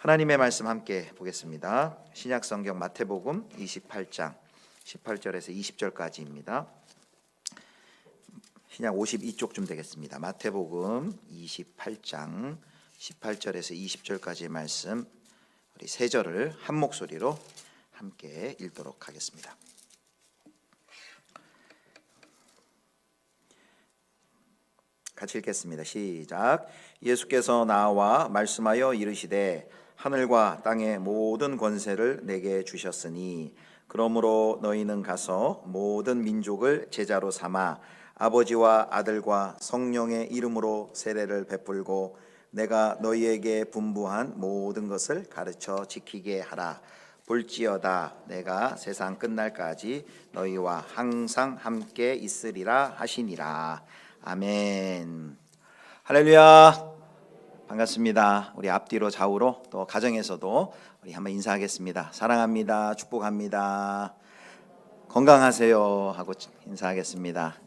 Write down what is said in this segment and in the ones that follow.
하나님의 말씀 함께 보겠습니다. 신약성경 마태복음 28장 18절에서 20절까지입니다. 신약 52쪽쯤 되겠습니다. 마태복음 28장 18절에서 20절까지의 말씀, 우리 세 절을 한 목소리로 함께 읽도록 하겠습니다. 같이 읽겠습니다. 시작. 예수께서 나와 말씀하여 이르시되 하늘과 땅의 모든 권세를 내게 주셨으니 그러므로 너희는 가서 모든 민족을 제자로 삼아 아버지와 아들과 성령의 이름으로 세례를 베풀고 내가 너희에게 분부한 모든 것을 가르쳐 지키게 하라. 볼지어다 내가 세상 끝날까지 너희와 항상 함께 있으리라 하시니라. 아멘. 할렐루야. 반갑습니다. 우리 앞뒤로 좌우로 또 가정에서도 우리 한번 인사하겠습니다. 사랑합니다. 축복합니다. 건강하세요 하고 인사하겠습니다.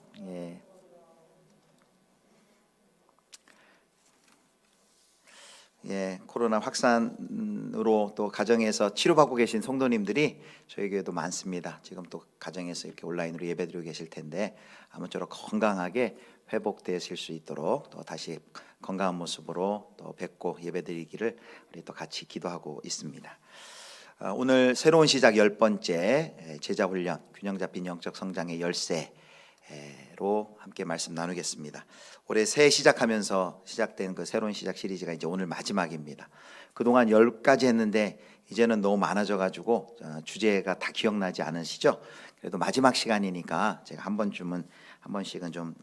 코로나 확산으로 또 가정에서 치료받고 계신 성도님들이 저희 교회도 많습니다. 지금 또 가정에서 이렇게 온라인으로 예배드리고 계실 텐데 아무쪼록 건강하게 회복되실 수 있도록 또 다시 건강한 모습으로 또 뵙고 예배드리기를 우리 또 같이 기도하고 있습니다. 오늘 새로운 시작 10번째 제자훈련 균형 잡힌 영적 성장의 열쇠로 함께 말씀 나누겠습니다. 올해 새해 시작하면서 시작된 그 새로운 시작 시리즈가 이제 오늘 마지막입니다. 그동안 10가지 했는데 이제는 너무 많아져 가지고 주제가 다 기억나지 않으시죠? 그래도 마지막 시간이니까 제가 한 번씩은 좀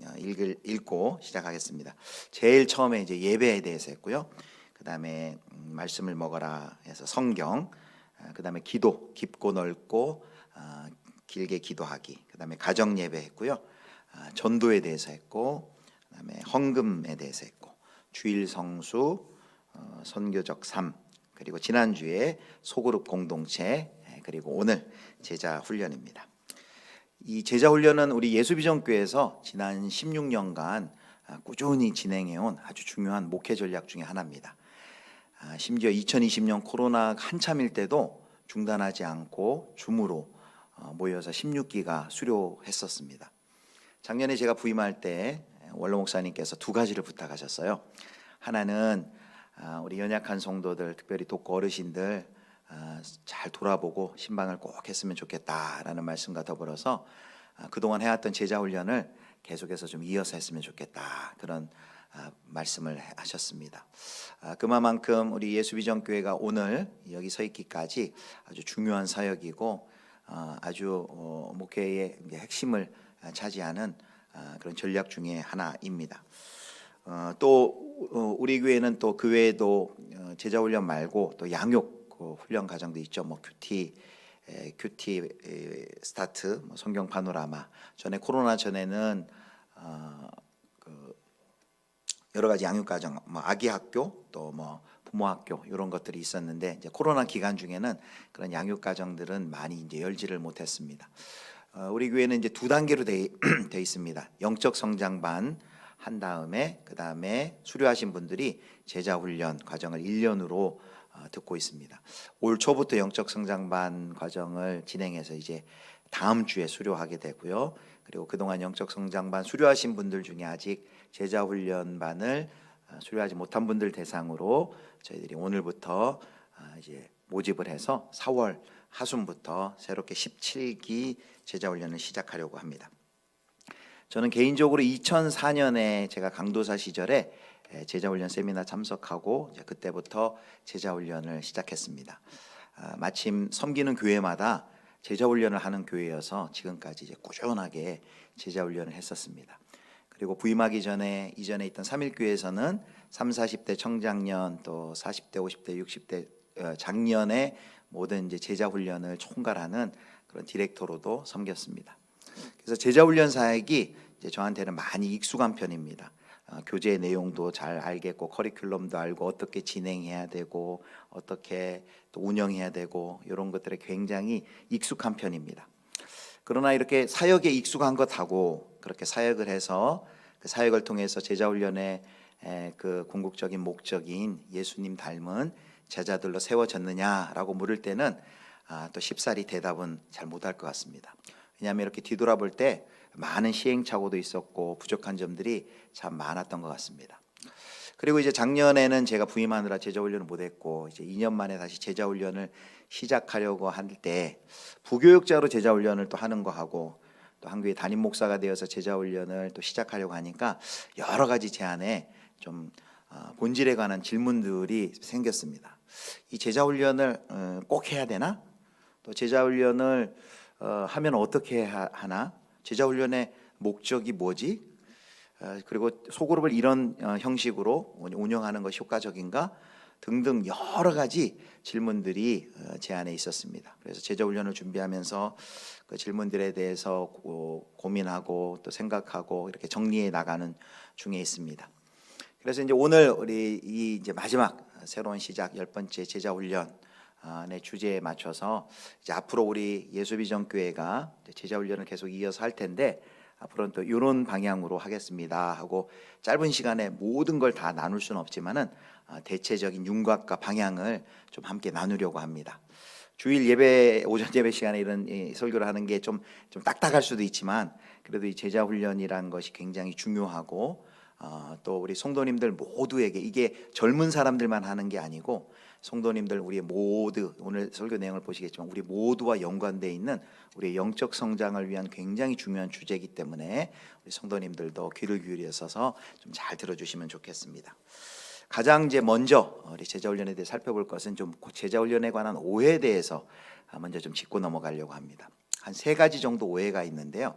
읽고 시작하겠습니다. 제일 처음에 이제 예배에 대해서 했고요. 그다음에 말씀을 먹어라 해서 성경, 그다음에 기도, 깊고 넓고 길게 기도하기, 그다음에 가정 예배 했고요. 전도에 대해서 했고, 그다음에 헌금에 대해서 했고, 주일 성수, 선교적 삶, 그리고 지난주에 소그룹 공동체, 그리고 오늘 제자 훈련입니다. 이 제자 훈련은 우리 예수비전교회에서 지난 16년간 꾸준히 진행해온 아주 중요한 목회 전략 중에 하나입니다. 심지어 2020년 코로나 한참일 때도 중단하지 않고 줌으로 모여서 16기가 수료했었습니다. 작년에 제가 부임할 때 원로 목사님께서 두 가지를 부탁하셨어요. 하나는 우리 연약한 성도들, 특별히 독거 어르신들 잘 돌아보고 신방을 꼭 했으면 좋겠다라는 말씀과 더불어서 그동안 해왔던 제자훈련을 계속해서 좀 이어서 했으면 좋겠다, 그런 말씀을 하셨습니다. 그만큼 우리 예수비전교회가 오늘 여기 서 있기까지 아주 중요한 사역이고 아주 목회의 핵심을 차지하는 그런 전략 중에 하나입니다. 또 우리 교회는 또 그 외에도 제자훈련 말고 또 양육 훈련 과정도 있죠. 뭐 큐티 스타트, 성경 파노라마. 전에 코로나 전에는 여러 가지 양육 과정, 아기 학교, 또 부모 학교 이런 것들이 있었는데 이제 코로나 기간 중에는 그런 양육 과정들은 많이 이제 열지를 못했습니다. 우리 교회는 이제 두 단계로 돼 있습니다. 영적 성장반 한 다음에 그 다음에 수료하신 분들이 제자 훈련 과정을 1년으로 듣고 있습니다. 올 초부터 영적 성장반 과정을 진행해서 이제 다음 주에 수료하게 되고요. 그리고 그동안 영적 성장반 수료하신 분들 중에 아직 제자 훈련반을 수료하지 못한 분들 대상으로 저희들이 오늘부터 이제 모집을 해서 4월 하순부터 새롭게 17기 제자 훈련을 시작하려고 합니다. 저는 개인적으로 2004년에 제가 강도사 시절에 제자훈련 세미나 참석하고 이제 그때부터 제자훈련을 시작했습니다. 마침 섬기는 교회마다 제자훈련을 하는 교회여서 지금까지 이제 꾸준하게 제자훈련을 했었습니다. 그리고 부임하기 전에 이전에 있던 삼일교회에서는 3, 40대 청장년, 또 40대, 50대, 60대 작년에 모든 이제 제자훈련을 총괄하는 그런 디렉터로도 섬겼습니다. 그래서 제자훈련 사역이 이제 저한테는 많이 익숙한 편입니다. 교재 내용도 잘 알겠고 커리큘럼도 알고 어떻게 진행해야 되고 어떻게 또 운영해야 되고 이런 것들에 굉장히 익숙한 편입니다. 그러나 이렇게 사역에 익숙한 것하고 그렇게 사역을 해서 그 사역을 통해서 제자훈련의 그 궁극적인 목적인 예수님 닮은 제자들로 세워졌느냐라고 물을 때는 또 쉽사리 대답은 잘 못할 것 같습니다. 왜냐하면 이렇게 뒤돌아볼 때 많은 시행착오도 있었고 부족한 점들이 참 많았던 것 같습니다. 그리고 이제 작년에는 제가 부임하느라 제자 훈련을 못했고 이제 2년 만에 다시 제자 훈련을 시작하려고 할 때 부교육자로 제자 훈련을 또 하는 거 하고 또 한교회 담임 목사가 되어서 제자 훈련을 또 시작하려고 하니까 여러 가지 제 안에 좀 본질에 관한 질문들이 생겼습니다. 이 제자 훈련을 꼭 해야 되나? 또 제자 훈련을 하면 어떻게 하나? 제자 훈련의 목적이 뭐지? 그리고 소그룹을 이런 형식으로 운영하는 것이 효과적인가? 등등 여러 가지 질문들이 제 안에 있었습니다. 그래서 제자 훈련을 준비하면서 그 질문들에 대해서 고민하고 또 생각하고 이렇게 정리해 나가는 중에 있습니다. 그래서 이제 오늘 우리 이 이제 마지막 새로운 시작 10번째 제자 훈련의 주제에 맞춰서 이제 앞으로 우리 예수비전교회가 제자 훈련을 계속 이어서 할 텐데 앞으로는 또 이런 방향으로 하겠습니다 하고 짧은 시간에 모든 걸 다 나눌 수는 없지만은 대체적인 윤곽과 방향을 좀 함께 나누려고 합니다. 주일 예배 오전 예배 시간에 이런 설교를 하는 게 좀 딱딱할 수도 있지만 그래도 이 제자 훈련이라는 것이 굉장히 중요하고 또 우리 성도님들 모두에게 이게 젊은 사람들만 하는 게 아니고 성도님들 우리 모두 오늘 설교 내용을 보시겠지만 우리 모두와 연관되어 있는 우리의 영적 성장을 위한 굉장히 중요한 주제이기 때문에 우리 성도님들도 귀를 기울여서 좀 잘 들어주시면 좋겠습니다. 가장 이제 먼저 우리 제자 훈련에 대해 살펴볼 것은 좀 제자 훈련에 관한 오해에 대해서 먼저 좀 짚고 넘어가려고 합니다. 한 3가지 정도 오해가 있는데요.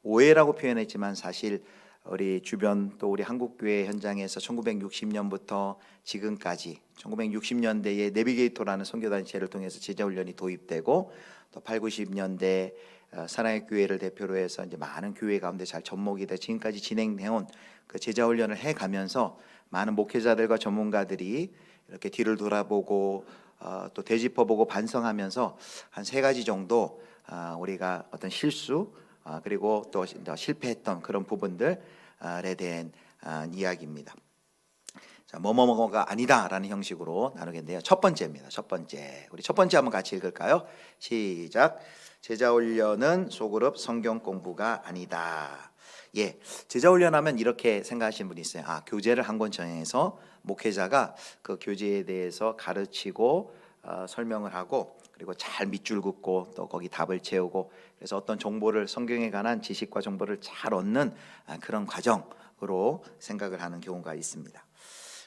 오해라고 표현했지만 사실 우리 주변 또 우리 한국교회 현장에서 1960년부터 지금까지 1960년대에 내비게이터라는 선교단체를 통해서 제자훈련이 도입되고 또 8, 90년대 사랑의 교회를 대표로 해서 이제 많은 교회 가운데 잘 접목이 돼 지금까지 진행해온 그 제자훈련을 해가면서 많은 목회자들과 전문가들이 이렇게 뒤를 돌아보고 또 되짚어보고 반성하면서 한 3가지 정도 우리가 어떤 실수 그리고 또 실패했던 그런 부분들에 대한 이야기입니다. 자, 뭐뭐뭐가 아니다라는 형식으로 나누겠는데요. 첫 번째입니다. 첫 번째. 우리 첫 번째 한번 같이 읽을까요? 시작. 제자 훈련은 소그룹 성경 공부가 아니다. 예, 제자 훈련하면 이렇게 생각하시는 분이 있어요. 교재를 한 권 정해서 목회자가 그 교재에 대해서 가르치고 설명을 하고 그리고 잘 밑줄 긋고 또 거기 답을 채우고 그래서 어떤 정보를 성경에 관한 지식과 정보를 잘 얻는 그런 과정으로 생각을 하는 경우가 있습니다.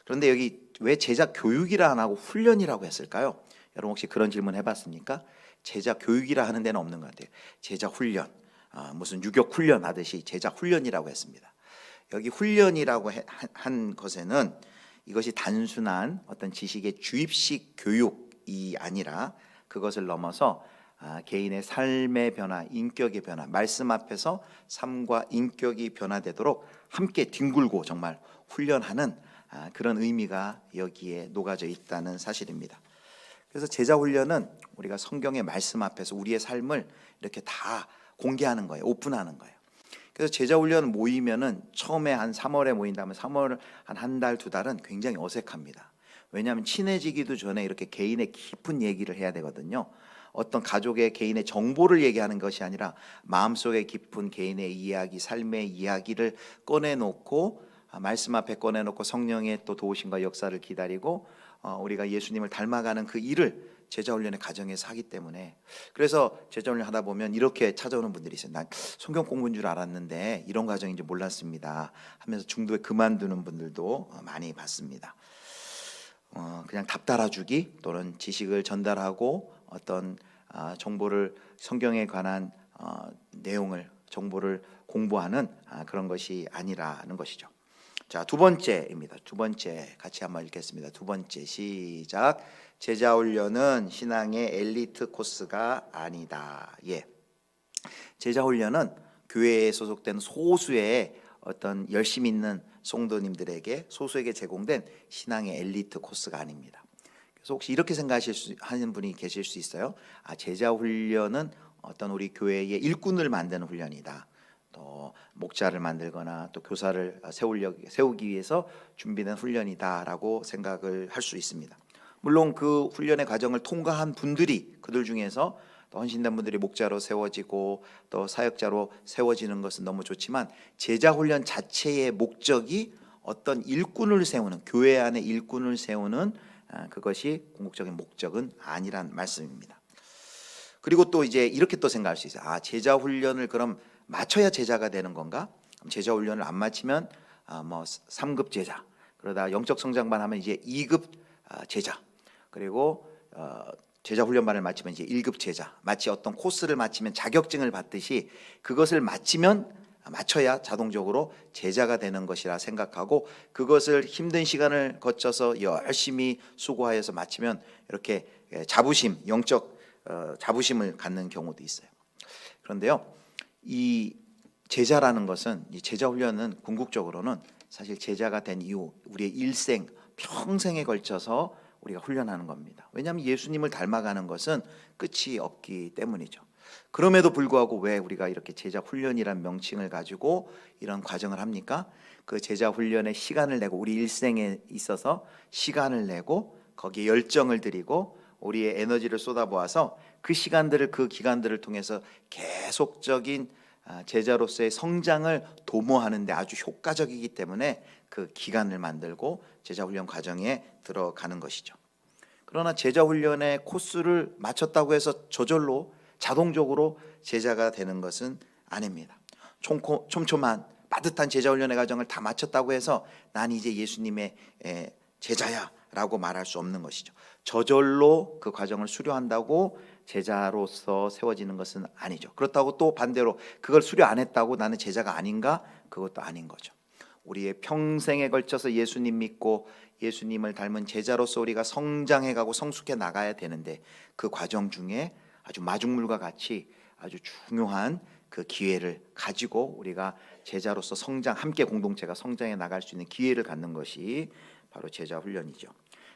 그런데 여기 왜 제자 교육이라 안 하고 훈련이라고 했을까요? 여러분 혹시 그런 질문 해봤습니까? 제자 교육이라 하는 데는 없는 것 같아요. 제자 훈련, 무슨 유격 훈련 하듯이 제자 훈련이라고 했습니다. 여기 훈련이라고 한 것에는 이것이 단순한 어떤 지식의 주입식 교육이 아니라 그것을 넘어서 개인의 삶의 변화, 인격의 변화, 말씀 앞에서 삶과 인격이 변화되도록 함께 뒹굴고 정말 훈련하는 그런 의미가 여기에 녹아져 있다는 사실입니다. 그래서 제자 훈련은 우리가 성경의 말씀 앞에서 우리의 삶을 이렇게 다 공개하는 거예요. 오픈하는 거예요. 그래서 제자 훈련 모이면은 처음에 한 3월에 모인다면 3월 한 달, 2달은 굉장히 어색합니다. 왜냐하면 친해지기도 전에 이렇게 개인의 깊은 얘기를 해야 되거든요. 어떤 가족의 개인의 정보를 얘기하는 것이 아니라 마음속에 깊은 개인의 이야기, 삶의 이야기를 꺼내놓고 말씀 앞에 꺼내놓고 성령의 또 도우심과 역사를 기다리고 우리가 예수님을 닮아가는 그 일을 제자훈련의 과정에서 하기 때문에 그래서 제자훈련 하다 보면 이렇게 찾아오는 분들이 있어요. 난 성경 공부인 줄 알았는데 이런 과정인지 몰랐습니다 하면서 중도에 그만두는 분들도 많이 봤습니다. 그냥 답 달아주기 또는 지식을 전달하고 어떤 정보를 성경에 관한 내용을 정보를 공부하는 그런 것이 아니라는 것이죠. 자, 두 번째입니다. 두 번째 같이 한번 읽겠습니다. 두 번째 시작. 제자 훈련은 신앙의 엘리트 코스가 아니다. 예. 제자 훈련은 교회에 소속된 소수의 어떤 열심 있는 성도님들에게 소수에게 제공된 신앙의 엘리트 코스가 아닙니다. 그래서 혹시 이렇게 생각하시는 분이 계실 수 있어요. 제자 훈련은 어떤 우리 교회의 일꾼을 만드는 훈련이다. 또 목자를 만들거나 또 교사를 세우기 위해서 준비된 훈련이다라고 생각을 할 수 있습니다. 물론 그 훈련의 과정을 통과한 분들이 그들 중에서 또 헌신된 분들이 목자로 세워지고 또 사역자로 세워지는 것은 너무 좋지만 제자 훈련 자체의 목적이 어떤 일꾼을 세우는, 교회 안에 일꾼을 세우는 그것이 궁극적인 목적은 아니란 말씀입니다. 그리고 또 이제 이렇게 또 생각할 수 있어요. 제자 훈련을 그럼 마쳐야 제자가 되는 건가? 제자 훈련을 안 마치면 뭐 3급 제자, 그러다 영적 성장반 하면 이제 2급 제자, 그리고 제자 훈련반을 마치면 이제 1급 제자, 마치 어떤 코스를 마치면 자격증을 받듯이 그것을 마쳐야 자동적으로 제자가 되는 것이라 생각하고, 그것을 힘든 시간을 거쳐서 열심히 수고하여서 마치면 이렇게 자부심, 영적 자부심을 갖는 경우도 있어요. 그런데요, 이 제자라는 것은, 이 제자 훈련은 궁극적으로는 사실 제자가 된 이후 우리의 일생, 평생에 걸쳐서 우리가 훈련하는 겁니다. 왜냐하면 예수님을 닮아가는 것은 끝이 없기 때문이죠. 그럼에도 불구하고 왜 우리가 이렇게 제자 훈련이란 명칭을 가지고 이런 과정을 합니까? 그 제자 훈련에 시간을 내고, 우리 일생에 있어서 시간을 내고 거기에 열정을 들이고 우리의 에너지를 쏟아부어서 그 시간들을, 그 기간들을 통해서 계속적인 제자로서의 성장을 도모하는 데 아주 효과적이기 때문에 그 기간을 만들고 제자 훈련 과정에 들어가는 것이죠. 그러나 제자 훈련의 코스를 마쳤다고 해서 저절로 자동적으로 제자가 되는 것은 아닙니다. 촘촘한 빠듯한 제자 훈련의 과정을 다 마쳤다고 해서 난 이제 예수님의 제자야 라고 말할 수 없는 것이죠. 저절로 그 과정을 수료한다고 제자로서 세워지는 것은 아니죠. 그렇다고 또 반대로 그걸 수료 안 했다고 나는 제자가 아닌가? 그것도 아닌 거죠. 우리의 평생에 걸쳐서 예수님 믿고 예수님을 닮은 제자로서 우리가 성장해가고 성숙해 나가야 되는데, 그 과정 중에 아주 마중물과 같이 아주 중요한 그 기회를 가지고 우리가 제자로서 함께 공동체가 성장해 나갈 수 있는 기회를 갖는 것이 바로 제자 훈련이죠.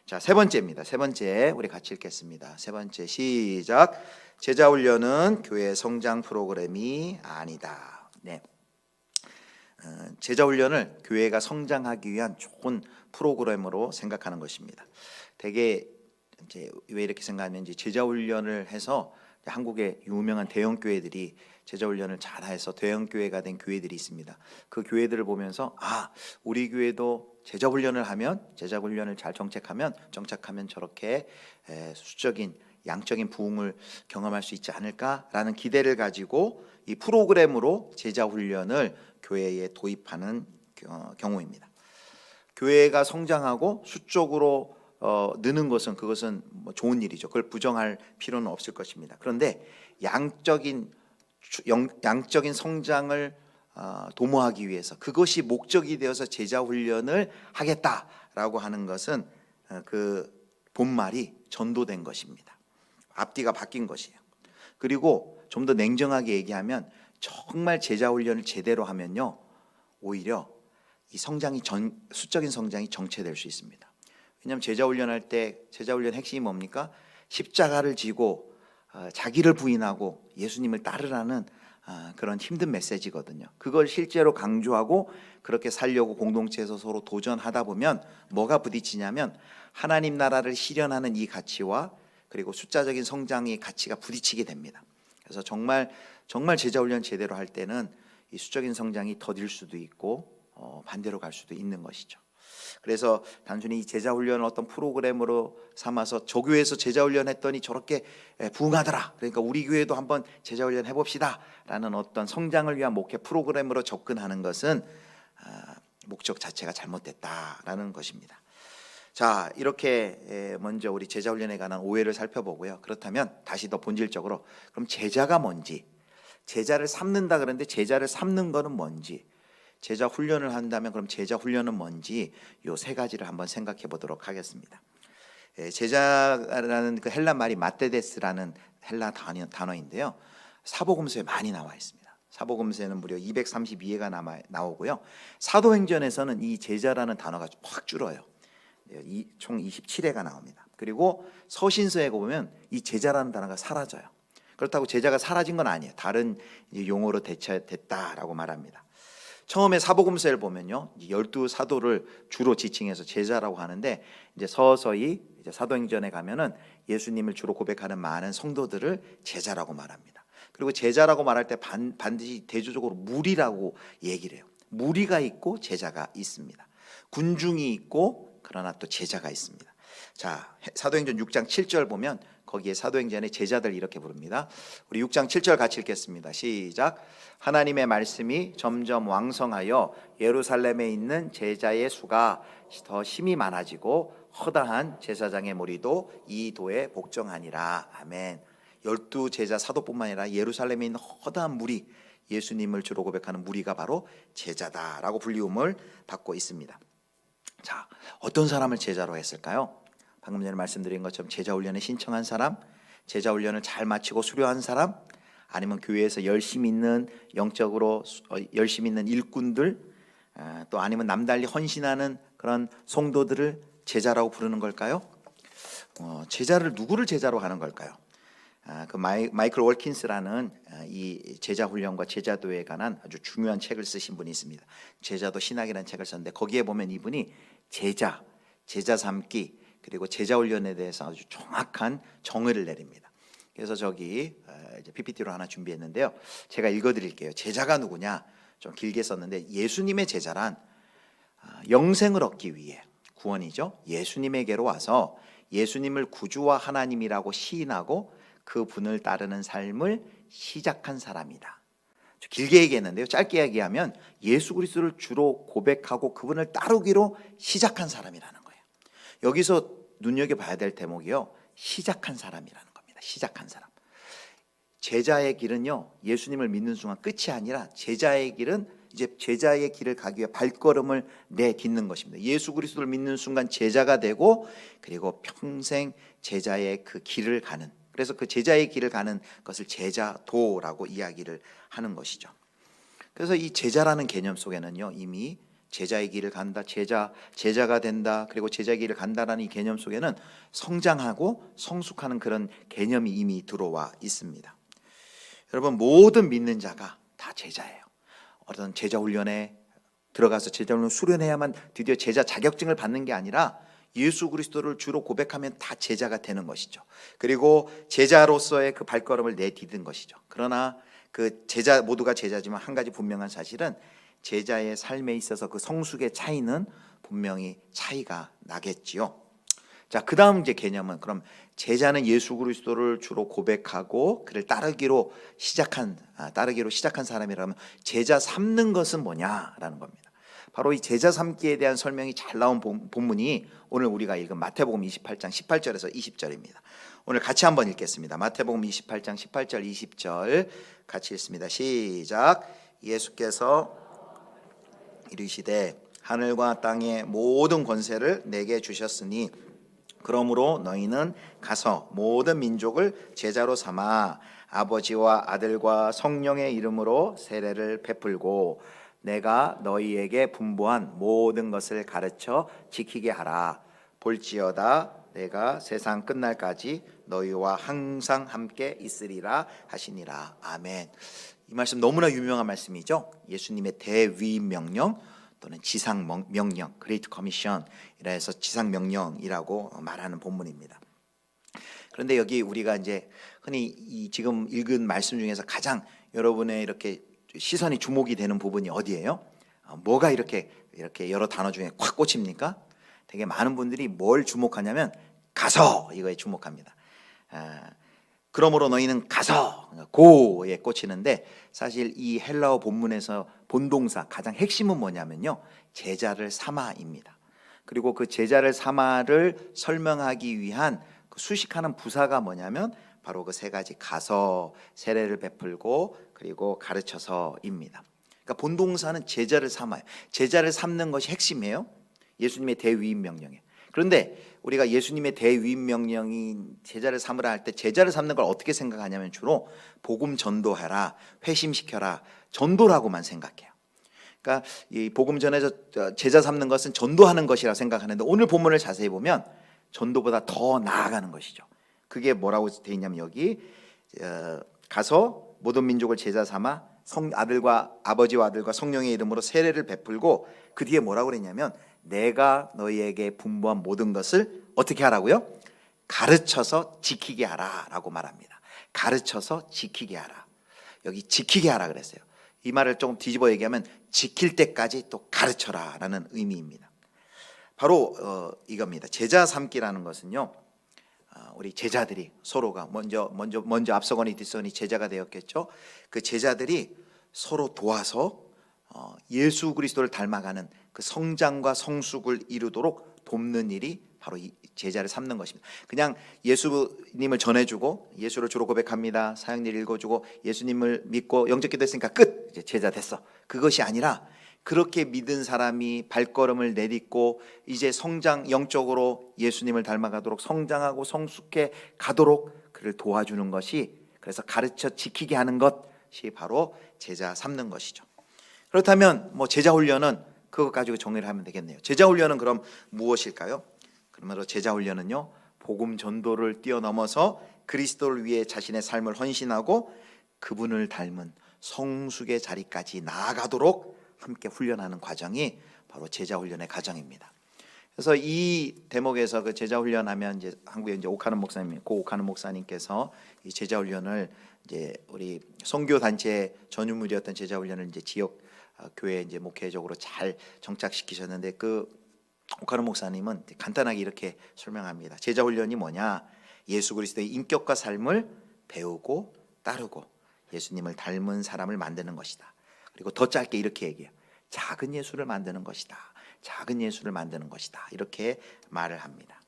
자, 세 번째입니다. 세 번째 우리 같이 읽겠습니다. 세 번째 시작. 제자 훈련은 교회 성장 프로그램이 아니다. 네. 제자 훈련을 교회가 성장하기 위한 좋은 프로그램으로 생각하는 것입니다. 대개 이제 왜 이렇게 생각하면, 이제 제자 훈련을 해서 한국의 유명한 대형 교회들이 제자 훈련을 잘해서 대형 교회가 된 교회들이 있습니다. 그 교회들을 보면서 우리 교회도 제자 훈련을 잘 정착하면 저렇게 수적인 양적인 부흥을 경험할 수 있지 않을까라는 기대를 가지고 이 프로그램으로 제자 훈련을 교회에 도입하는 경우입니다. 교회가 성장하고 수적으로 느는 것은, 그것은 뭐 좋은 일이죠. 그걸 부정할 필요는 없을 것입니다. 그런데 양적인 성장을 도모하기 위해서, 그것이 목적이 되어서 제자 훈련을 하겠다라고 하는 것은 그 본말이 전도된 것입니다. 앞뒤가 바뀐 것이에요. 그리고 좀 더 냉정하게 얘기하면, 정말 제자 훈련을 제대로 하면요, 오히려 이 수적인 성장이 정체될 수 있습니다. 왜냐하면 제자 훈련할 때, 제자 훈련 핵심이 뭡니까? 십자가를 지고 자기를 부인하고 예수님을 따르라는 그런 힘든 메시지거든요. 그걸 실제로 강조하고 그렇게 살려고 공동체에서 서로 도전하다 보면 뭐가 부딪히냐면, 하나님 나라를 실현하는 이 가치와 그리고 숫자적인 성장의 가치가 부딪히게 됩니다. 그래서 정말 제자 훈련 제대로 할 때는 이 수적인 성장이 더딜 수도 있고 반대로 갈 수도 있는 것이죠. 그래서 단순히 이 제자 훈련을 어떤 프로그램으로 삼아서 저 교회에서 제자 훈련 했더니 저렇게 부흥하더라, 그러니까 우리 교회도 한번 제자 훈련 해봅시다 라는 어떤 성장을 위한 목회 프로그램으로 접근하는 것은 목적 자체가 잘못됐다라는 것입니다. 자, 이렇게 먼저 우리 제자 훈련에 관한 오해를 살펴보고요. 그렇다면 다시 더 본질적으로, 그럼 제자가 뭔지, 제자를 삼는다 그러는데 제자를 삼는 거는 뭔지, 제자 훈련을 한다면 그럼 제자 훈련은 뭔지, 요 세 가지를 한번 생각해 보도록 하겠습니다. 제자라는 그 헬라 말이 마테데스라는 헬라 단어인데요, 사복음서에 많이 나와 있습니다. 사복음서에는 무려 232회가 나오고요. 사도행전에서는 이 제자라는 단어가 확 줄어요. 총 27회가 나옵니다. 그리고 서신서에 보면 이 제자라는 단어가 사라져요. 그렇다고 제자가 사라진 건 아니에요. 다른 용어로 대체됐다라고 말합니다. 처음에 사복음서를 보면요, 12 사도를 주로 지칭해서 제자라고 하는데, 이제 서서히 이제 사도행전에 가면은 예수님을 주로 고백하는 많은 성도들을 제자라고 말합니다. 그리고 제자라고 말할 때 반드시 대조적으로 무리라고 얘기를 해요. 무리가 있고 제자가 있습니다. 군중이 있고 그러나 또 제자가 있습니다. 자, 사도행전 6장 7절 보면 거기에 사도행전의 제자들 이렇게 부릅니다. 우리 6장 7절 같이 읽겠습니다. 시작. 하나님의 말씀이 점점 왕성하여 예루살렘에 있는 제자의 수가 더 힘이 많아지고 허다한 제사장의 무리도 이 도에 복종하니라. 아멘. 12 제자 사도뿐만 아니라 예루살렘에 있는 허다한 무리, 예수님을 주로 고백하는 무리가 바로 제자다라고 불리움을 받고 있습니다. 자, 어떤 사람을 제자로 했을까요? 방금 전에 말씀드린 것처럼 제자 훈련에 신청한 사람, 제자 훈련을 잘 마치고 수료한 사람, 아니면 교회에서 열심히 있는 영적으로 열심히 있는 일꾼들, 또 아니면 남달리 헌신하는 그런 성도들을 제자라고 부르는 걸까요? 제자를 누구를 제자로 하는 걸까요? 그 마이클 월킨스라는 이 제자 훈련과 제자도에 관한 아주 중요한 책을 쓰신 분이 있습니다. 제자도 신학이라는 책을 썼는데 거기에 보면 이분이 제자 삼기 그리고 제자 훈련에 대해서 아주 정확한 정의를 내립니다. 그래서 저기 이제 PPT로 하나 준비했는데요. 제가 읽어드릴게요. 제자가 누구냐? 좀 길게 썼는데 예수님의 제자란 영생을 얻기 위해 구원이죠. 예수님에게로 와서 예수님을 구주와 하나님이라고 시인하고 그 분을 따르는 삶을 시작한 사람이다. 길게 얘기했는데요. 짧게 얘기하면 예수 그리스도를 주로 고백하고 그분을 따르기로 시작한 사람이라는 거예요. 여기서 눈여겨봐야 될 대목이요. 시작한 사람이라는 겁니다. 시작한 사람. 제자의 길은요. 예수님을 믿는 순간 끝이 아니라 제자의 길은 이제 제자의 길을 가기 위해 발걸음을 내딛는 것입니다. 예수 그리스도를 믿는 순간 제자가 되고 그리고 평생 제자의 그 길을 가는, 그래서 그 제자의 길을 가는 것을 제자도라고 이야기를 하는 것이죠. 그래서 이 제자라는 개념 속에는요, 이미 제자의 길을 간다, 제자가 된다, 그리고 제자의 길을 간다라는 이 개념 속에는 성장하고 성숙하는 그런 개념이 이미 들어와 있습니다. 여러분, 모든 믿는 자가 다 제자예요. 어떤 제자 훈련에 들어가서 제자 훈련 수련해야만 드디어 제자 자격증을 받는 게 아니라 예수 그리스도를 주로 고백하면 다 제자가 되는 것이죠. 그리고 제자로서의 그 발걸음을 내딛은 것이죠. 그러나 그 제자 모두가 제자지만 한 가지 분명한 사실은 제자의 삶에 있어서 그 성숙의 차이는 분명히 차이가 나겠지요. 자, 그 다음 이제 개념은, 그럼 제자는 예수 그리스도를 주로 고백하고 그를 따르기로 시작한 사람이라면 제자 삼는 것은 뭐냐라는 겁니다. 바로 이 제자 삼기에 대한 설명이 잘 나온 본문이 오늘 우리가 읽은 마태복음 28장 18절에서 20절입니다. 오늘 같이 한번 읽겠습니다. 마태복음 28장 18절 20절 같이 읽습니다. 시작. 예수께서 이르시되 하늘과 땅의 모든 권세를 내게 주셨으니 그러므로 너희는 가서 모든 민족을 제자로 삼아 아버지와 아들과 성령의 이름으로 세례를 베풀고 내가 너희에게 분부한 모든 것을 가르쳐 지키게 하라. 볼지어다 내가 세상 끝날까지 너희와 항상 함께 있으리라 하시니라. 아멘. 이 말씀 너무나 유명한 말씀이죠. 예수님의 대위임 명령 또는 지상 명령, 그레이트 커미션이라 해서 지상 명령이라고 말하는 본문입니다. 그런데 여기 우리가 이제 흔히 이 지금 읽은 말씀 중에서 가장 여러분의 이렇게 시선이 주목이 되는 부분이 어디예요? 뭐가 이렇게 여러 단어 중에 콱 꽂힙니까? 되게 많은 분들이 뭘 주목하냐면 가서 이거에 주목합니다. 그러므로 너희는 가서 고에 꽂히는데 사실 이 헬라어 본문에서 본동사 가장 핵심은 뭐냐면요, 제자를 삼아입니다. 그리고 그 제자를 삼아를 설명하기 위한 그 수식하는 부사가 뭐냐면 바로 그 세 가지 가서, 세례를 베풀고 그리고 가르쳐서입니다. 그러니까 본동사는 제자를 삼아요. 제자를 삼는 것이 핵심이에요. 예수님의 대위임 명령에. 그런데 우리가 예수님의 대위임 명령인 제자를 삼으라 할 때 제자를 삼는 걸 어떻게 생각하냐면 주로 복음 전도하라, 회심시켜라, 전도라고만 생각해요. 그러니까 이 복음 전에서 제자 삼는 것은 전도하는 것이라 생각하는데 오늘 본문을 자세히 보면 전도보다 더 나아가는 것이죠. 그게 뭐라고 되어 있냐면 여기 가서 모든 민족을 제자 삼아 아버지와 아들과 성령의 이름으로 세례를 베풀고 그 뒤에 뭐라고 그랬냐면 내가 너희에게 분부한 모든 것을 어떻게 하라고요? 가르쳐서 지키게 하라라고 말합니다. 가르쳐서 지키게 하라. 여기 지키게 하라 그랬어요. 이 말을 조금 뒤집어 얘기하면 지킬 때까지 또 가르쳐라라는 의미입니다. 바로 이겁니다. 제자 삼기라는 것은요, 우리 제자들이 서로가 먼저 앞서거니 뒤서거니 제자가 되었겠죠. 그 제자들이 서로 도와서 예수 그리스도를 닮아가는 그 성장과 성숙을 이루도록 돕는 일이 바로 이 제자를 삼는 것입니다. 그냥 예수님을 전해주고 예수를 주로 고백합니다. 사역일 읽어주고 예수님을 믿고 영접기 됐으니까 끝, 이제 제자 됐어. 그것이 아니라 그렇게 믿은 사람이 발걸음을 내딛고 이제 영적으로 예수님을 닮아가도록 성장하고 성숙해 가도록 그를 도와주는 것이, 그래서 가르쳐 지키게 하는 것이 바로 제자 삼는 것이죠. 그렇다면 제자 훈련은 그것 가지고 정리를 하면 되겠네요. 제자 훈련은 그럼 무엇일까요? 그러므로 제자 훈련은요, 복음 전도를 뛰어넘어서 그리스도를 위해 자신의 삶을 헌신하고 그분을 닮은 성숙의 자리까지 나아가도록 함께 훈련하는 과정이 바로 제자 훈련의 과정입니다. 그래서 이 대목에서 그 제자 훈련하면 이제 한국에 이제 옥하는 목사님, 고 옥하는 목사님께서 이 제자 훈련을 이제 우리 선교 단체 전유물이었던 제자 훈련을 이제 지역 교회 이제 목회적으로 잘 정착시키셨는데, 그 옥하는 목사님은 간단하게 이렇게 설명합니다. 제자 훈련이 뭐냐? 예수 그리스도의 인격과 삶을 배우고 따르고 예수님을 닮은 사람을 만드는 것이다. 그리고 더 짧게 이렇게 얘기해요. 작은 예수를 만드는 것이다. 작은 예수를 만드는 것이다. 이렇게 말을 합니다.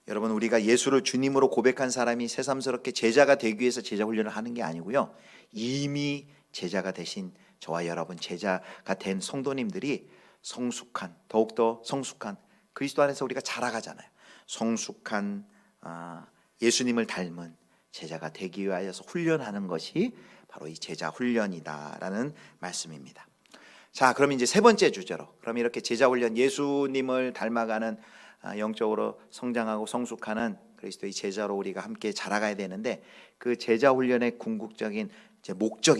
여러분, 우리가 예수를 주님으로 고백한 사람이 새삼스럽게 제자가 되기 위해서 제자 훈련을 하는 게 아니고요, 이미 제자가 되신 저와 여러분, 제자가 된 성도님들이 성숙한, 더욱더 성숙한, 그리스도 안에서 우리가 자라가잖아요. 성숙한 예수님을 닮은 제자가 되기 위하여서 훈련하는 것이 바로 이 제자 훈련이다라는 말씀입니다. 자, 그럼 이제 세 번째 주제로, 그럼 이렇게 제자 훈련, 예수님을 닮아가는 영적으로 성장하고 성숙하는 그리스도의 제자로 우리가 함께 자라가야 되는데, 그 제자 훈련의 궁극적인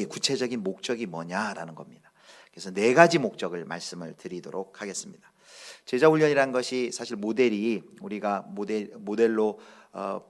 구체적인 목적이 뭐냐라는 겁니다. 그래서 네 가지 목적을 말씀을 드리도록 하겠습니다. 제자 훈련이라는 것이 사실 모델이, 우리가 모델로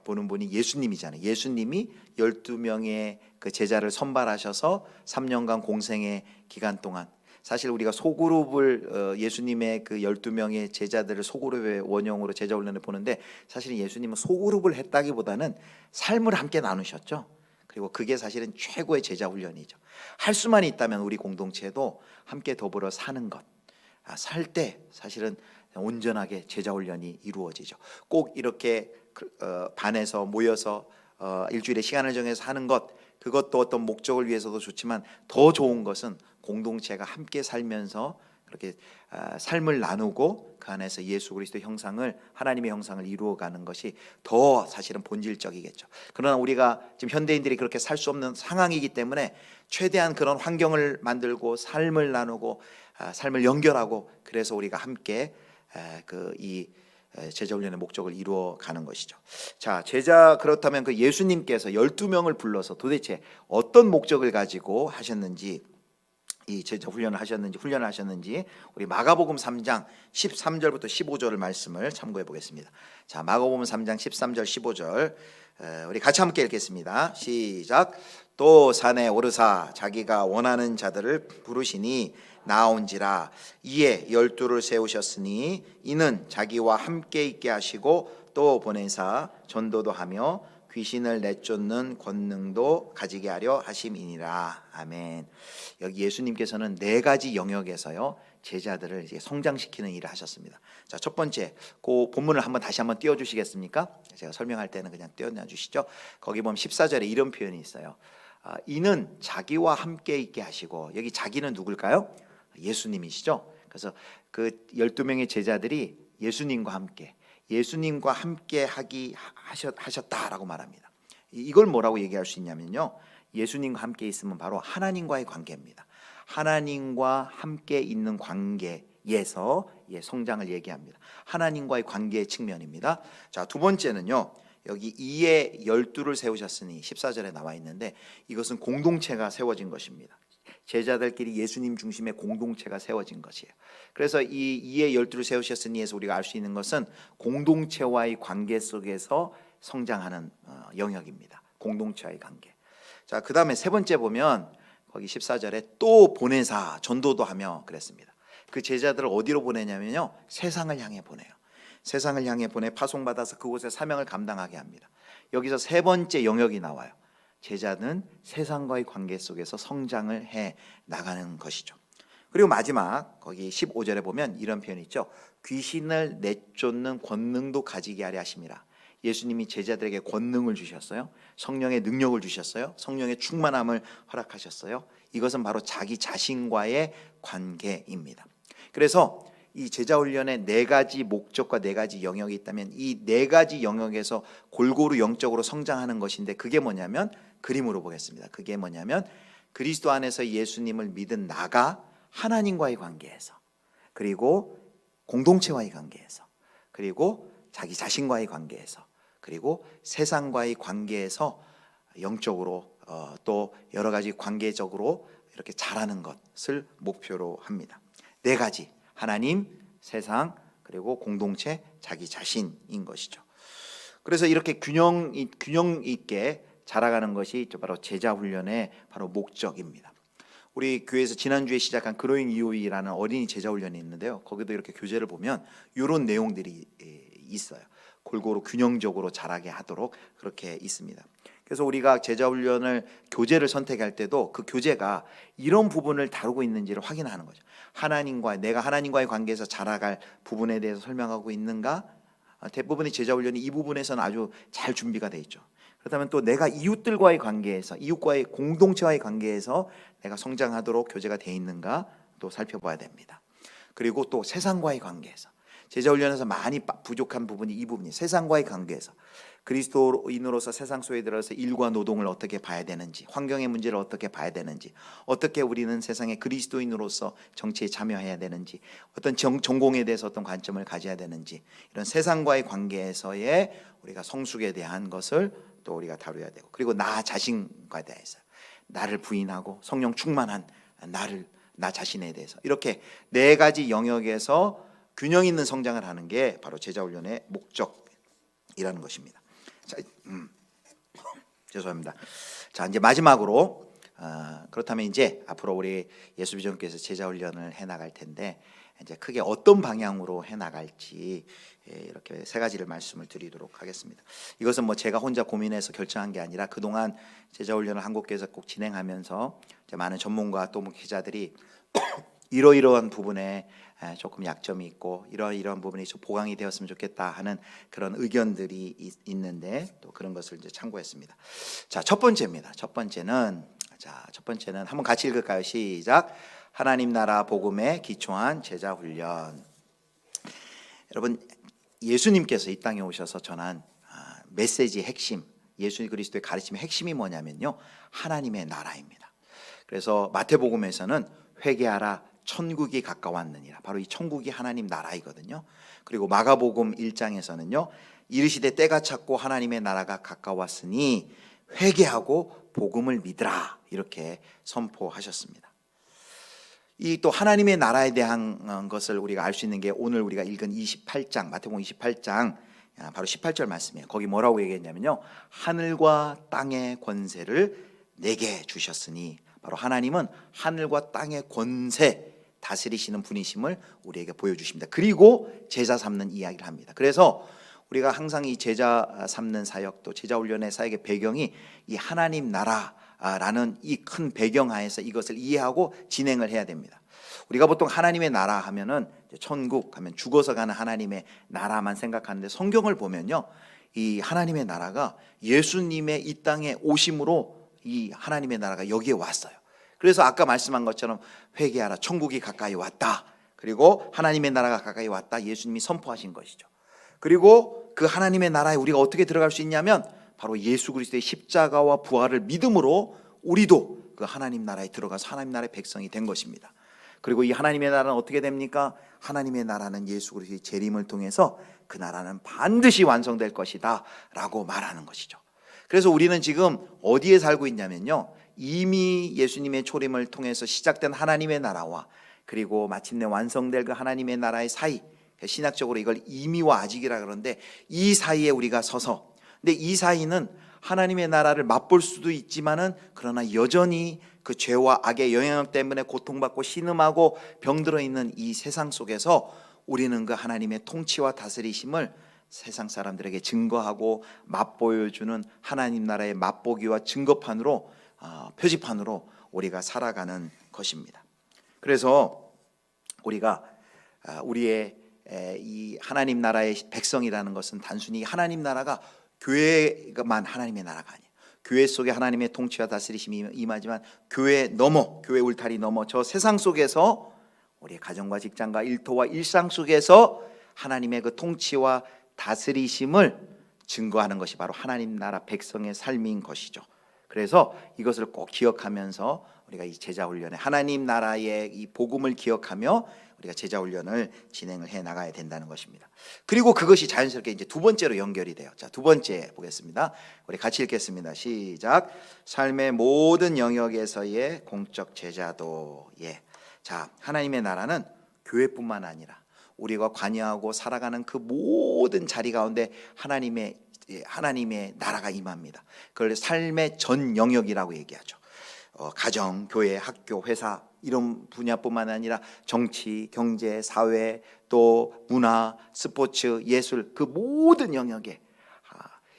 보는 분이 예수님이잖아요. 예수님이 12명의 그 제자를 선발하셔서 3년간 공생의 기간 동안, 사실 우리가 소그룹을 예수님의 그 12명의 제자들을 소그룹의 원형으로 제자 훈련을 보는데, 사실 예수님은 소그룹을 했다기보다는 삶을 함께 나누셨죠. 그리고 그게 사실은 최고의 제자 훈련이죠. 할 수만 있다면 우리 공동체도 함께 더불어 사는 것, 살 때 사실은 온전하게 제자 훈련이 이루어지죠. 꼭 이렇게 반에서 모여서 일주일에 시간을 정해서 하는 것, 그것도 어떤 목적을 위해서도 좋지만 더 좋은 것은 공동체가 함께 살면서 그렇게 삶을 나누고 그 안에서 예수 그리스도 형상을, 하나님의 형상을 이루어가는 것이 더 사실은 본질적이겠죠. 그러나 우리가 지금 현대인들이 그렇게 살 수 없는 상황이기 때문에 최대한 그런 환경을 만들고 삶을 나누고 삶을 연결하고, 그래서 우리가 함께 이 제자 훈련의 목적을 이루어가는 것이죠. 자, 그렇다면 그 예수님께서 12명을 불러서 도대체 어떤 목적을 가지고 하셨는지, 이 제자 훈련을 하셨는지 우리 마가복음 3장 13절부터 15절 말씀을 참고해 보겠습니다. 자, 마가복음 3장 13절 15절 우리 같이 함께 읽겠습니다. 시작. 또 산에 오르사 자기가 원하는 자들을 부르시니 나온지라. 이에 12를 세우셨으니 이는 자기와 함께 있게 하시고 또 보내사 전도도 하며 귀신을 내쫓는 권능도 가지게 하려 하심이니라. 아멘. 여기 예수님께서는 네 가지 영역에서요, 제자들을 이제 성장시키는 일을 하셨습니다. 자, 첫 번째, 그 본문을 다시 한번 띄워주시겠습니까? 제가 설명할 때는 그냥 띄워놔 주시죠. 거기 보면 14절에 이런 표현이 있어요. 이는 자기와 함께 있게 하시고, 여기 자기는 누굴까요? 예수님이시죠. 그래서 그 12명의 제자들이 예수님과 함께 하셨다라고 말합니다. 이걸 뭐라고 얘기할 수 있냐면요, 예수님과 함께 있으면 바로 하나님과의 관계입니다. 하나님과 함께 있는 관계에서 성장을 얘기합니다. 하나님과의 관계의 측면입니다. 자, 두 번째는요, 여기 이에 12를 세우셨으니 14절에 나와 있는데, 이것은 공동체가 세워진 것입니다. 제자들끼리 예수님 중심의 공동체가 세워진 것이에요. 그래서 이에 열두를 세우셨으니에서 우리가 알 수 있는 것은 공동체와의 관계 속에서 성장하는 영역입니다. 공동체와의 관계. 자, 그 다음에 세 번째 보면 거기 14절에 또 보내사 전도도 하며 그랬습니다. 그 제자들을 어디로 보내냐면요, 세상을 향해 보내요. 세상을 향해 보내 파송받아서 그곳에 사명을 감당하게 합니다. 여기서 세 번째 영역이 나와요. 제자는 세상과의 관계 속에서 성장을 해 나가는 것이죠. 그리고 마지막 거기 15절에 보면 이런 표현이 있죠. 귀신을 내쫓는 권능도 가지게 하려 하심이라. 예수님이 제자들에게 권능을 주셨어요. 성령의 능력을 주셨어요. 성령의 충만함을 허락하셨어요. 이것은 바로 자기 자신과의 관계입니다. 그래서 이 제자훈련의 네 가지 목적과 네 가지 영역이 있다면 이 네 가지 영역에서 골고루 영적으로 성장하는 것인데, 그게 뭐냐면, 그림으로 보겠습니다. 그게 뭐냐면 그리스도 안에서 예수님을 믿은 나가 하나님과의 관계에서, 그리고 공동체와의 관계에서, 그리고 자기 자신과의 관계에서, 그리고 세상과의 관계에서 영적으로 또 여러 가지 관계적으로 이렇게 자라는 것을 목표로 합니다. 네 가지: 하나님, 세상, 그리고 공동체, 자기 자신인 것이죠. 그래서 이렇게 균형 있게 자라가는 것이 바로 제자 훈련의 바로 목적입니다. 우리 교회에서 지난주에 시작한 그로잉 EOE라는 어린이 제자 훈련이 있는데요, 거기도 이렇게 교재를 보면 이런 내용들이 있어요. 골고루 균형적으로 자라게 하도록 그렇게 있습니다. 그래서 우리가 제자 훈련을 교재를 선택할 때도 그 교재가 이런 부분을 다루고 있는지를 확인하는 거죠. 내가 하나님과의 관계에서 자라갈 부분에 대해서 설명하고 있는가? 대부분의 제자 훈련이 이 부분에서는 아주 잘 준비가 돼 있죠. 그렇다면 또 내가 이웃들과의 관계에서, 이웃과의 공동체와의 관계에서 내가 성장하도록 교재가 돼 있는가 또 살펴봐야 됩니다. 그리고 또 세상과의 관계에서, 제자 훈련에서 많이 부족한 부분이 이 부분이 세상과의 관계에서, 그리스도인으로서 세상 속에 들어서 일과 노동을 어떻게 봐야 되는지, 환경의 문제를 어떻게 봐야 되는지, 어떻게 우리는 세상의 그리스도인으로서 정치에 참여해야 되는지, 어떤 전공에 대해서 어떤 관점을 가져야 되는지, 이런 세상과의 관계에서의 우리가 성숙에 대한 것을 또 우리가 다뤄야 되고, 그리고 나 자신과 대해서 나를 부인하고 성령 충만한 나 자신에 대해서, 이렇게 네 가지 영역에서 균형 있는 성장을 하는 게 바로 제자 훈련의 목적이라는 것입니다. 자, 죄송합니다. 자, 이제 마지막으로 그렇다면 이제 앞으로 우리 예수비전교회에서 제자 훈련을 해 나갈 텐데, 이제 크게 어떤 방향으로 해 나갈지 이렇게 세 가지를 말씀을 드리도록 하겠습니다. 이것은 뭐 제가 혼자 고민해서 결정한 게 아니라 그동안 제자 훈련을 한국교회에서 꼭 진행하면서 이제 많은 전문가 또 목회자들이 이러이러한 부분에 조금 약점이 있고 이러이러한 부분이 좀 보강이 되었으면 좋겠다 하는 그런 의견들이 있는데, 또 그런 것을 이제 참고했습니다. 자, 첫 번째입니다. 첫 번째는 한번 같이 읽을까요? 시작. 하나님 나라 복음에 기초한 제자 훈련. 여러분, 예수님께서 이 땅에 오셔서 전한 메시지의 핵심, 예수 그리스도의 가르침의 핵심이 뭐냐면요, 하나님의 나라입니다. 그래서 마태복음에서는 회개하라, 천국이 가까웠느니라, 바로 이 천국이 하나님 나라이거든요. 그리고 마가복음 1장에서는요, 이르시되 때가 찼고 하나님의 나라가 가까웠으니 회개하고 복음을 믿으라, 이렇게 선포하셨습니다. 이 또 하나님의 나라에 대한 것을 우리가 알 수 있는 게 오늘 우리가 읽은 28장, 마태복음 28장 바로 18절 말씀이에요. 거기 뭐라고 얘기했냐면요, 하늘과 땅의 권세를 내게 주셨으니, 바로 하나님은 하늘과 땅의 권세 다스리시는 분이심을 우리에게 보여주십니다. 그리고 제자 삼는 이야기를 합니다. 그래서 우리가 항상 이 제자 삼는 사역, 또 제자 훈련의 사역의 배경이 이 하나님 나라라는 이 큰 배경 하에서 이것을 이해하고 진행을 해야 됩니다. 우리가 보통 하나님의 나라 하면은 천국 하면 죽어서 가는 하나님의 나라만 생각하는데, 성경을 보면요, 이 하나님의 나라가 예수님의 이 땅에 오심으로 이 하나님의 나라가 여기에 왔어요. 그래서 아까 말씀한 것처럼 회개하라, 천국이 가까이 왔다, 그리고 하나님의 나라가 가까이 왔다, 예수님이 선포하신 것이죠. 그리고 그 하나님의 나라에 우리가 어떻게 들어갈 수 있냐면, 바로 예수 그리스도의 십자가와 부활을 믿음으로 우리도 그 하나님 나라에 들어가서 하나님 나라의 백성이 된 것입니다. 그리고 이 하나님의 나라는 어떻게 됩니까? 하나님의 나라는 예수 그리스도의 재림을 통해서 그 나라는 반드시 완성될 것이다 라고 말하는 것이죠. 그래서 우리는 지금 어디에 살고 있냐면요, 이미 예수님의 초림을 통해서 시작된 하나님의 나라와 그리고 마침내 완성될 그 하나님의 나라의 사이, 신학적으로 이걸 이미와 아직이라 그러는데 이 사이에 우리가 서서, 근데 이 사이는 하나님의 나라를 맛볼 수도 있지만은 그러나 여전히 그 죄와 악의 영향 때문에 고통받고 신음하고 병들어 있는 이 세상 속에서 우리는 그 하나님의 통치와 다스리심을 세상 사람들에게 증거하고 맛보여주는 하나님 나라의 맛보기와 증거판으로, 표지판으로 우리가 살아가는 것입니다. 그래서 우리가 우리의 이 하나님 나라의 백성이라는 것은 단순히 하나님 나라가 교회만 하나님의 나라가 아니에요. 교회 속에 하나님의 통치와 다스리심이 임하지만 교회 넘어, 교회 울타리 넘어 저 세상 속에서 우리의 가정과 직장과 일터와 일상 속에서 하나님의 그 통치와 다스리심을 증거하는 것이 바로 하나님 나라 백성의 삶인 것이죠. 그래서 이것을 꼭 기억하면서 우리가 이 제자훈련에 하나님 나라의 이 복음을 기억하며 우리가 제자훈련을 진행을 해 나가야 된다는 것입니다. 그리고 그것이 자연스럽게 이제 두 번째로 연결이 돼요. 자, 두 번째 보겠습니다. 우리 같이 읽겠습니다. 시작. 삶의 모든 영역에서의 공적 제자도. 자, 하나님의 나라는 교회뿐만 아니라 우리가 관여하고 살아가는 그 모든 자리 가운데 하나님의 나라가 임합니다. 그걸 삶의 전 영역이라고 얘기하죠. 가정, 교회, 학교, 회사 이런 분야뿐만 아니라 정치, 경제, 사회, 또 문화, 스포츠, 예술 그 모든 영역에,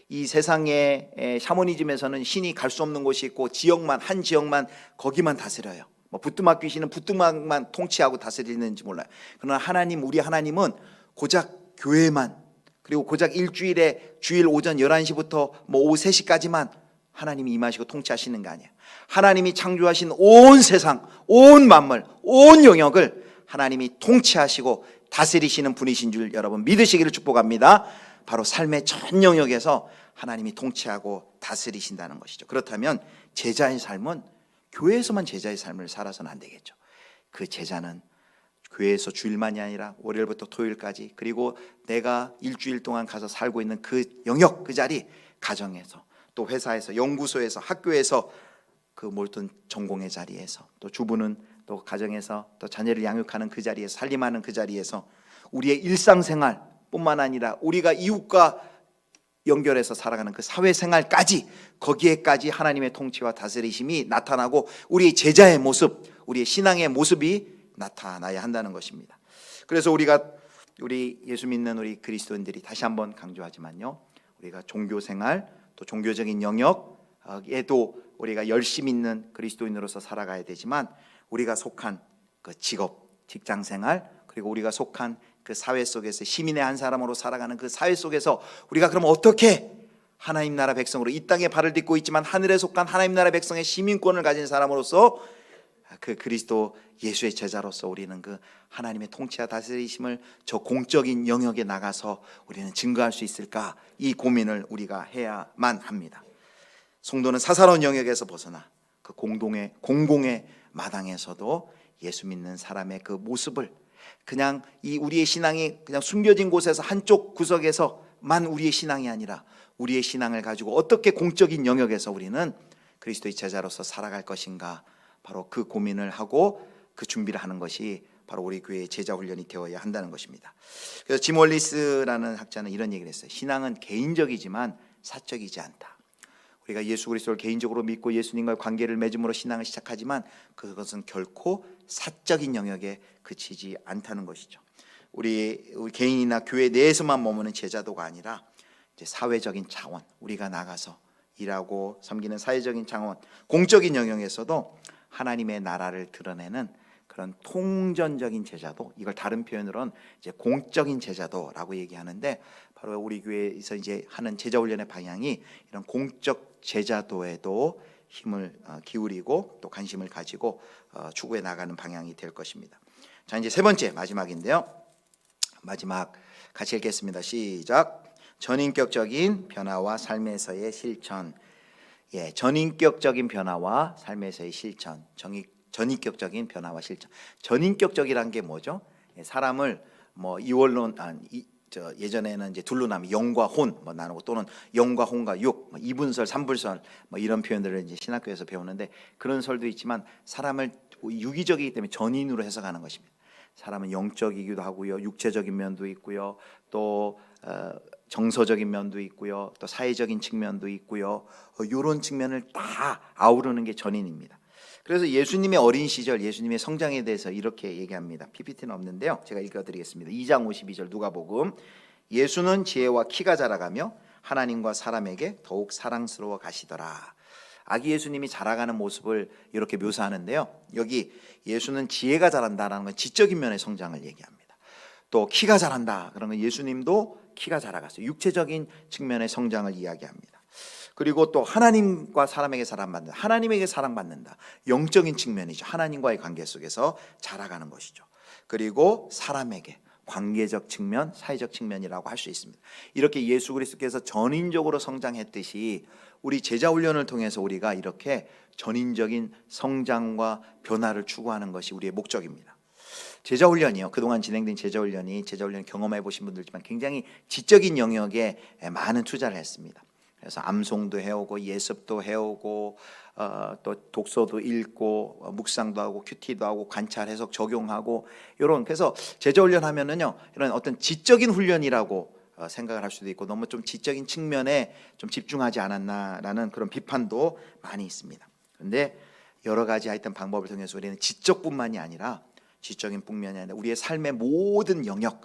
이 세상의 샤머니즘에서는 신이 갈 수 없는 곳이 있고 지역만, 한 지역만 거기만 다스려요. 부뚜막 귀신은 부뚜막만 통치하고 다스리는지 몰라요. 그러나 하나님, 우리 하나님은 고작 교회만, 그리고 고작 일주일에 주일 오전 11시부터 오후 3시까지만 하나님이 임하시고 통치하시는 거 아니에요. 하나님이 창조하신 온 세상, 온 만물, 온 영역을 하나님이 통치하시고 다스리시는 분이신 줄 여러분 믿으시기를 축복합니다. 바로 삶의 전 영역에서 하나님이 통치하고 다스리신다는 것이죠. 그렇다면 제자의 삶은 교회에서만 제자의 삶을 살아서는 안 되겠죠. 그 제자는 교회에서 주일만이 아니라 월요일부터 토요일까지, 그리고 내가 일주일 동안 가서 살고 있는 그 영역, 그 자리, 가정에서, 또 회사에서, 연구소에서, 학교에서, 그 모든 전공의 자리에서, 또 주부는 또 가정에서 또 자녀를 양육하는 그 자리에서, 살림하는 그 자리에서, 우리의 일상생활뿐만 아니라 우리가 이웃과 연결해서 살아가는 그 사회생활까지, 거기에까지 하나님의 통치와 다스리심이 나타나고 우리의 제자의 모습, 우리의 신앙의 모습이 나타나야 한다는 것입니다. 그래서 우리 예수 믿는 우리 그리스도인들이 다시 한번 강조하지만요, 우리가 종교생활, 또 종교적인 영역에도 우리가 열심히 있는 그리스도인으로서 살아가야 되지만, 우리가 속한 그 직업, 직장생활, 그리고 우리가 속한 그 사회 속에서 시민의 한 사람으로 살아가는 그 사회 속에서 우리가 그럼 어떻게 하나님 나라 백성으로, 이 땅에 발을 딛고 있지만 하늘에 속한 하나님 나라 백성의 시민권을 가진 사람으로서, 그 그리스도 예수의 제자로서 우리는 그 하나님의 통치와 다스리심을 저 공적인 영역에 나가서 우리는 증거할 수 있을까, 이 고민을 우리가 해야만 합니다. 성도는 사사로운 영역에서 벗어나 그 공공의 마당에서도 예수 믿는 사람의 그 모습을, 그냥 이 우리의 신앙이 그냥 숨겨진 곳에서 한쪽 구석에서만 우리의 신앙이 아니라 우리의 신앙을 가지고 어떻게 공적인 영역에서 우리는 그리스도의 제자로서 살아갈 것인가, 바로 그 고민을 하고 그 준비를 하는 것이 바로 우리 교회의 제자 훈련이 되어야 한다는 것입니다. 그래서 짐 월리스라는 학자는 이런 얘기를 했어요. 신앙은 개인적이지만 사적이지 않다. 우리가 예수 그리스도를 개인적으로 믿고 예수님과의 관계를 맺음으로 신앙을 시작하지만 그것은 결코 사적인 영역에 그치지 않다는 것이죠. 우리 개인이나 교회 내에서만 머무는 제자도가 아니라 이제 사회적인 차원, 우리가 나가서 일하고 섬기는 사회적인 차원, 공적인 영역에서도 하나님의 나라를 드러내는 그런 통전적인 제자도, 이걸 다른 표현으로는 이제 공적인 제자도라고 얘기하는데, 바로 우리 교회에서 이제 하는 제자 훈련의 방향이 이런 공적 제자도에도 힘을 기울이고 또 관심을 가지고 추구해 나가는 방향이 될 것입니다. 자, 이제 세 번째, 마지막인데요. 마지막 같이 읽겠습니다. 시작. 전인격적인 변화와 삶에서의 실천. 전인격적인 변화와 삶에서의 실천. 전인격적인 변화와 실천. 전인격적이란 게 뭐죠? 사람을 이원론, 예전에는 이제 둘로 나누면 영과 혼 뭐 나누고 또는 영과 혼과 육, 뭐 이분설, 삼분설 뭐 이런 표현들을 이제 신학교에서 배우는데 그런 설도 있지만 사람을 유기적이기 때문에 전인으로 해석하는 것입니다. 사람은 영적이기도 하고요, 육체적인 면도 있고요, 또 정서적인 면도 있고요, 또 사회적인 측면도 있고요. 이런 측면을 다 아우르는 게 전인입니다. 그래서 예수님의 어린 시절, 예수님의 성장에 대해서 이렇게 얘기합니다. PPT는 없는데요, 제가 읽어드리겠습니다. 2장 52절 누가복음. 예수는 지혜와 키가 자라가며 하나님과 사람에게 더욱 사랑스러워 가시더라. 아기 예수님이 자라가는 모습을 이렇게 묘사하는데요, 여기 예수는 지혜가 자란다라는 건 지적인 면의 성장을 얘기합니다. 또 키가 자란다, 그러면 예수님도 키가 자라갔어요. 육체적인 측면의 성장을 이야기합니다. 그리고 또 하나님과 사람에게 사랑받는다, 하나님에게 사랑받는다, 영적인 측면이죠. 하나님과의 관계 속에서 자라가는 것이죠. 그리고 사람에게 관계적 측면, 사회적 측면이라고 할 수 있습니다. 이렇게 예수 그리스도께서 전인적으로 성장했듯이 우리 제자 훈련을 통해서 우리가 이렇게 전인적인 성장과 변화를 추구하는 것이 우리의 목적입니다. 제자 훈련이요, 그동안 진행된 제자 훈련 경험해 보신 분들지만 굉장히 지적인 영역에 많은 투자를 했습니다. 그래서 암송도 해오고 예습도 해오고 또 독서도 읽고 묵상도 하고 큐티도 하고 관찰 해석 적용하고 이런, 그래서 제자 훈련하면은요 이런 어떤 지적인 훈련이라고 생각을 할 수도 있고 너무 좀 지적인 측면에 좀 집중하지 않았나라는 그런 비판도 많이 있습니다. 그런데 여러 가지 하여튼 방법을 통해서 우리는 지적뿐만이 아니라 지적인 측면이 아니라 우리의 삶의 모든 영역,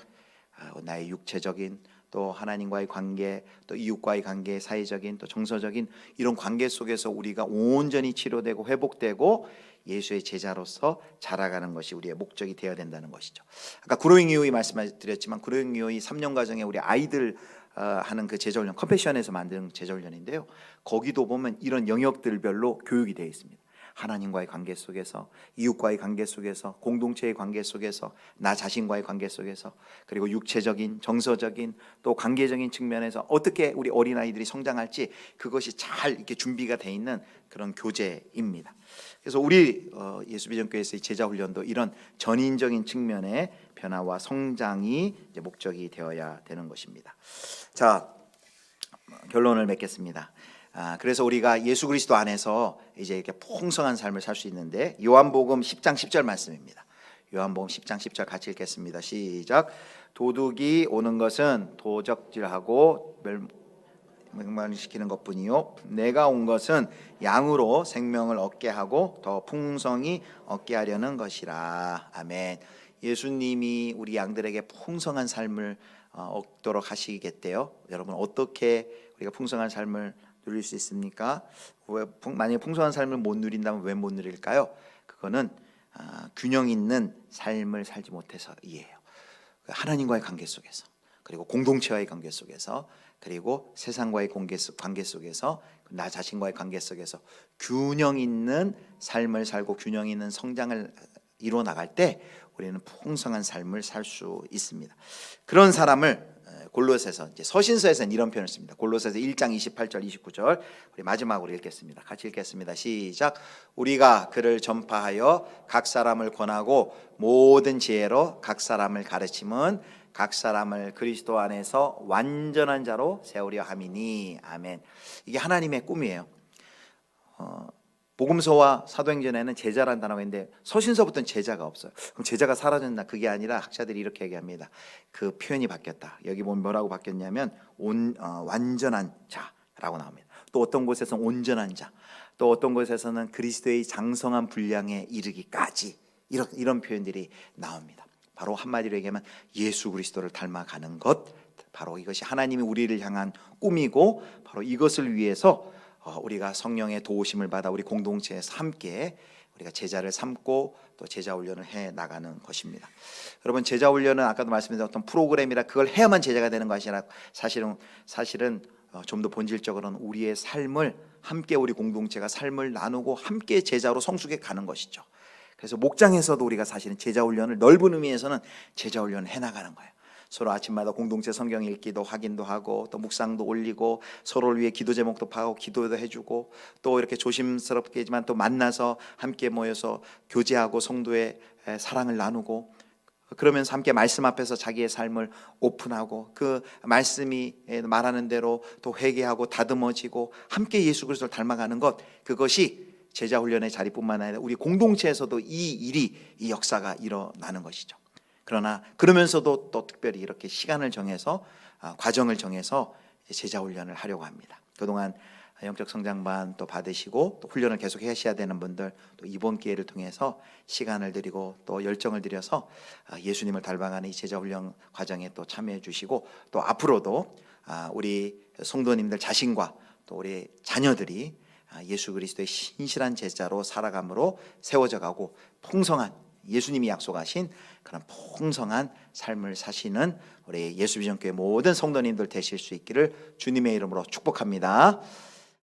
나의 육체적인 또 하나님과의 관계, 또 이웃과의 관계, 사회적인 또 정서적인 이런 관계 속에서 우리가 온전히 치료되고 회복되고 예수의 제자로서 자라가는 것이 우리의 목적이 되어야 된다는 것이죠. 아까 그로잉 이호이 말씀드렸지만 그로잉 이호이 3년 과정에 우리 아이들 하는 그 제자훈련, 컴패션에서 만든 제자훈련인데요, 거기도 보면 이런 영역들별로 교육이 되어 있습니다. 하나님과의 관계 속에서, 이웃과의 관계 속에서, 공동체의 관계 속에서, 나 자신과의 관계 속에서, 그리고 육체적인, 정서적인 또 관계적인 측면에서 어떻게 우리 어린아이들이 성장할지 그것이 잘 이렇게 준비가 되어 있는 그런 교재입니다. 그래서 우리 예수비전교회에서의 제자훈련도 이런 전인적인 측면의 변화와 성장이 이제 목적이 되어야 되는 것입니다. 자, 결론을 맺겠습니다. 그래서 우리가 예수 그리스도 안에서 이제 이렇게 풍성한 삶을 살 수 있는데, 요한복음 10장 10절 말씀입니다. 요한복음 10장 10절 같이 읽겠습니다. 시작. 도둑이 오는 것은 도적질하고 멸망시키는 것뿐이요, 내가 온 것은 양으로 생명을 얻게 하고 더 풍성히 얻게 하려는 것이라. 아멘. 예수님이 우리 양들에게 풍성한 삶을 얻도록 하시겠대요. 여러분, 어떻게 우리가 풍성한 삶을 누릴 수 있습니까? 만약에 풍성한 삶을 못 누린다면 왜 못 누릴까요? 그거는 균형 있는 삶을 살지 못해서이에요. 하나님과의 관계 속에서, 그리고 공동체와의 관계 속에서, 그리고 세상과의 관계 속에서, 나 자신과의 관계 속에서 균형 있는 삶을 살고 균형 있는 성장을 이루어 나갈 때 우리는 풍성한 삶을 살 수 있습니다. 그런 사람을 골로새서, 이제 서신서에서는 이런 표현을 씁니다. 골로새서 1장 28절 29절 우리 마지막으로 읽겠습니다. 같이 읽겠습니다. 시작. 우리가 그를 전파하여 각 사람을 권하고 모든 지혜로 각 사람을 가르침은 각 사람을 그리스도 안에서 완전한 자로 세우려 함이니. 아멘. 이게 하나님의 꿈이에요. 복음서와 사도행전에는 제자라는 단어가 있는데 서신서부터는 제자가 없어요. 그럼 제자가 사라졌나? 그게 아니라 학자들이 이렇게 얘기합니다. 그 표현이 바뀌었다. 여기 보면 뭐라고 바뀌었냐면 완전한 자라고 나옵니다. 또 어떤 곳에서는 온전한 자, 또 어떤 곳에서는 그리스도의 장성한 분량에 이르기까지, 이런 표현들이 나옵니다. 바로 한마디로 얘기하면 예수 그리스도를 닮아가는 것, 바로 이것이 하나님이 우리를 향한 꿈이고, 바로 이것을 위해서 우리가 성령의 도우심을 받아 우리 공동체에서 함께 우리가 제자를 삼고 또 제자 훈련을 해 나가는 것입니다. 여러분, 제자 훈련은 아까도 말씀드린 어떤 프로그램이라 그걸 해야만 제자가 되는 것이 아니라 사실은 좀 더 본질적으로는 우리의 삶을 함께, 우리 공동체가 삶을 나누고 함께 제자로 성숙해 가는 것이죠. 그래서 목장에서도 우리가 사실은 제자 훈련을, 넓은 의미에서는 제자 훈련을 해 나가는 거예요. 서로 아침마다 공동체 성경 읽기도 확인도 하고, 또 묵상도 올리고, 서로를 위해 기도 제목도 파고 기도도 해주고, 또 이렇게 조심스럽게지만 또 만나서 함께 모여서 교제하고 성도의 사랑을 나누고, 그러면서 함께 말씀 앞에서 자기의 삶을 오픈하고 그 말씀이 말하는 대로 또 회개하고 다듬어지고 함께 예수 그리스도를 닮아가는 것, 그것이 제자 훈련의 자리뿐만 아니라 우리 공동체에서도 이 역사가 일어나는 것이죠. 그러나 그러면서도 또 특별히 이렇게 시간을 정해서 과정을 정해서 제자 훈련을 하려고 합니다. 그동안 영적 성장반 또 받으시고 또 훈련을 계속 하셔야 되는 분들, 또 이번 기회를 통해서 시간을 드리고 또 열정을 들여서 예수님을 닮아가는 이 제자 훈련 과정에 또 참여해 주시고, 또 앞으로도 우리 성도님들 자신과 또 우리 자녀들이 예수 그리스도의 신실한 제자로 살아감으로 세워져 가고 풍성한, 예수님이 약속하신 그런 풍성한 삶을 사시는 우리 예수비전교회 모든 성도님들 되실 수 있기를 주님의 이름으로 축복합니다.